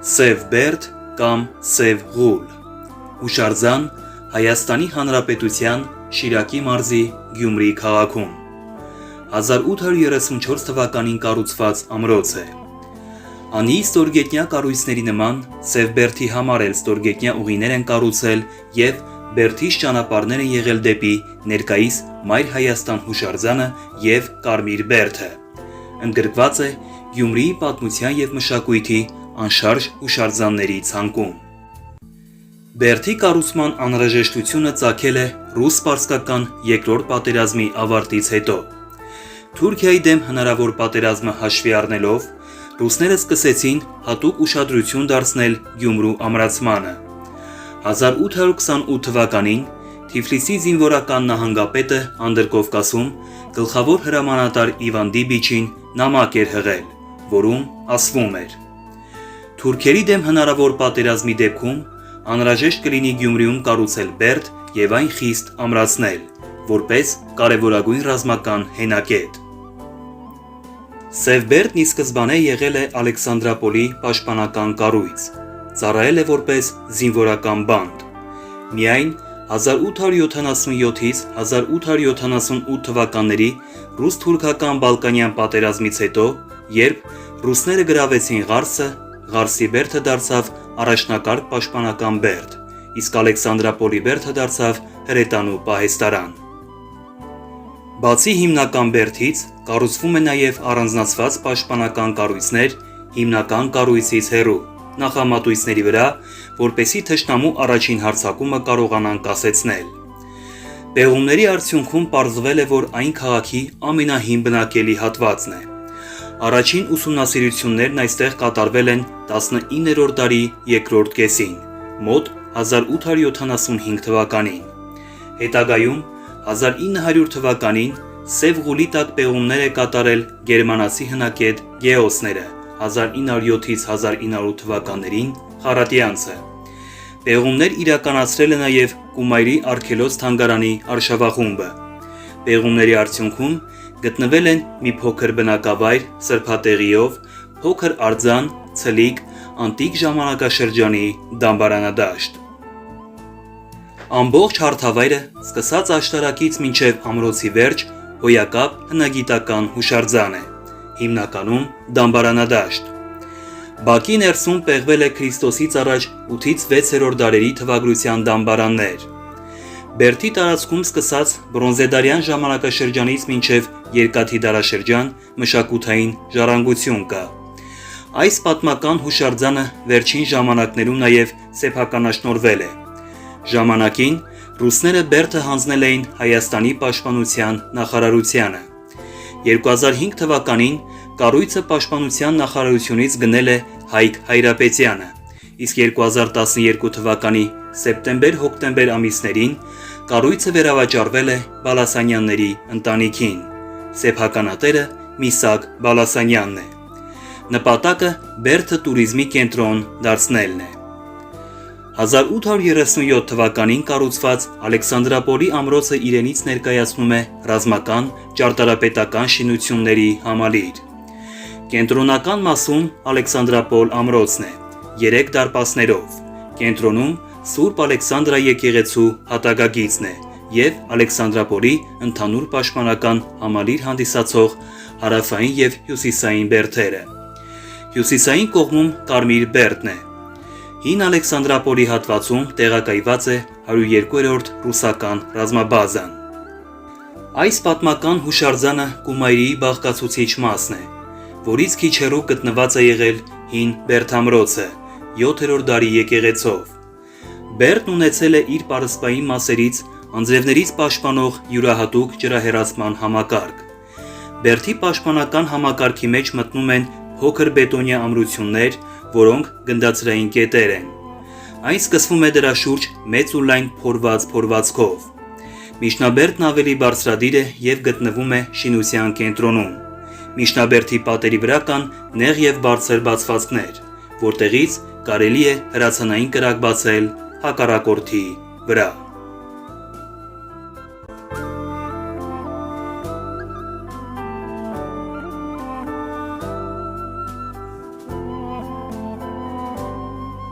Սև Բերդ կամ Սև Ղուլ, հուշարձան Հայաստանի Հանրապետության Շիրակի մարզի Գյումրի քաղաքում, 1834 թվականին կառուցված ամրոց է։ Անի ստորգետնյա կառույցների նման Սև Բերդի համար էլ ստորգետնյա ուղիներ են կառուցել և Բերդից ճանապարհներ են եղել դեպի ներկայիս Մայր Հայաստան հուշարձանը և Կարմիր Բերդը։ Ընդգրկված է Գյումրիի պատմության և մշակույթի անշարժ հուշարձանների ցանկում։ Բերդի կառուցման անհրաժեշտությունը ծագել է ռուս-պարսկական երկրորդ պատերազմի ավարտից հետո։ Թուրքիայի դեմ հնարավոր պատերազմը հաշվի առնելով, ռուսները սկսեցին հատուկ ուշադրություն դարձնել Գյումրու ամրացմանը։ 1828 թվականին Թիֆլիսի զինվորական նահանգապետը Անդրկովկասում գլխավոր հրամանատար Իվան Դիբիչին նամակ էր հղել, որում ասվում էր. Թուրքերի դեմ հնարավոր պատերազմի դեպքում անհրաժեշտ կլինի Գյումրիում կառուցել բերդ և այն խիստ ամրացնել, որպես կարևորագույն ռազմական հենակետ։ Սև Բերդն ի սկզբանե եղել է Ալեքսանդրապոլի պաշտպանական կառույց, ծառայել է որպես զինվորական բանտ։ Միայն 1877-ից 1878 թվականների ռուս-թուրքական Բալկանյան պատերազմից հետո, երբ ռուսները գրավեցին Ղարսը, Ղարսի բերդը դարձավ առաջնակարգ պաշտպանական բերդ, իսկ Ալեքսանդրապոլի բերդը դարձավ հրետանու պահեստարան։ Բացի հիմնական բերդից, կառուցվում է նաև առանձնացված պաշտպանական կառույցներ հիմնական կառույցից հեռու, նախամատույցների վրա, որպեսզի թշնամու առաջին հարձակումը կարողանան կասեցնել։ Պեղումների արդյունքում պարզվել է, որ այն քաղաքի ամենահին բնակելի հատվածն է։ Առաջին ուսումնասիրություններն այստեղ կատարվել են 19-րդ դարի երկրորդ կեսին, մոտ 1875 թվականին։ Հետագայում 1900 թվականին Սև Ղուլի տակ պեղումներ է կատարել գերմանացի հնակետ Գեոսները, 1907-ից 1908 թվականներին Խարատյանցը։ Պեղումներ իրականացրել է նաև Կումայրի արգելոց թանգարանի արշավախումբը։ Պեղումների արդյունքում գտնվել են մի փոքր բնակավայր սրբատեղիով, փոքր արձան, ցլիկ, անտիկ ժամանակաշրջանի դամբարանադաշտ։ Ամբողջ հարթավայրը սկսած աշտարակից մինչև ամրոցի վերջ հոյակապ հնագիտական հուշարձան է, հիմնականում դամբարանադաշտ։ Բակի ներսում պեղվել է Քրիստոսից առաջ 8-ից 6-րդ դարերի թվագրության դամբարաններ։ Բերդի տարածքում սկսած բրոնզեդարյան ժամանակաշրջանից մինչև երկաթի դարաշրջան մշակութային ժառանգություն կա։ Այս պատմական հուշարձանը վերջին ժամանակներում նաև սեփականաշնորհվել է։ Ժամանակին ռուսները բերդը հանձնել էին Հայաստանի պաշտպանության նախարարությանը։ 2005 թվականին կառույցը պաշտպանության նախարարությունից գնել է Հայկ Հայրապետյանը, իսկ 2012 թվականի սեպտեմբեր-հոկտեմբեր ամիսներին կառույցը վերավաճառվել է Բալասանյանների ընտանիքին։ Սեփականատերը Միսակ Բալասանյանն է։ Նպատակը բերդը տուրիզմի կենտրոն դարձնելն է։ 1837 թվականին կառուցված Ալեքսանդրապոլի ամրոցը իրենից ներկայացնում է ռազմական ճարտարապետական շինությունների համալիր։ Կենտրոնական մասում Ալեքսանդրապոլ ամրոցն է, 3 դարպասներով։ Կենտրոնում Սուրբ Ալեքսանդրա եկեղեցու հատակագիծն է և Ալեքսանդրապոլի ընդհանուր պաշտպանական համալիր հանդիսացող հարավային և հյուսիսային բերդերը։ Հյուսիսային կողմում Կարմիր Բերդն է։ Հին Ալեքսանդրապոլի հատվածում տեղակայված է 102-րդ ռուսական ռազմաբազան։ Այս պատմական հուշարձանը Կումայրիի բաղկացուցիչ մասն է, որից քիչ հեռու գտնված է եղել հին բերդամրոցը 7-րդ դարի եկեղեցով։ Բերդն ունեցել է իր պարսպային մասերից անձրևներից պաշտպանող յուրահատուկ ջրահեռացման համակարգ։ Բերդի պաշտպանական համակարգի մեջ մտնում են փոքր բետոնյա ամրություններ, որոնք գնդացրային կետեր են։ Այն սկսվում է դրա շուրջ մեծ ու լայն փորվածքով։ Միջնաբերդն ավելի բարձրադիր է և գտնվում է շինության կենտրոնում։ Միջնաբերդի պատերի վրա կան նեղ և բարձր բացվածքներ, որտեղից կարելի է հրացանային կրակ բացել հակառակորդի վրա։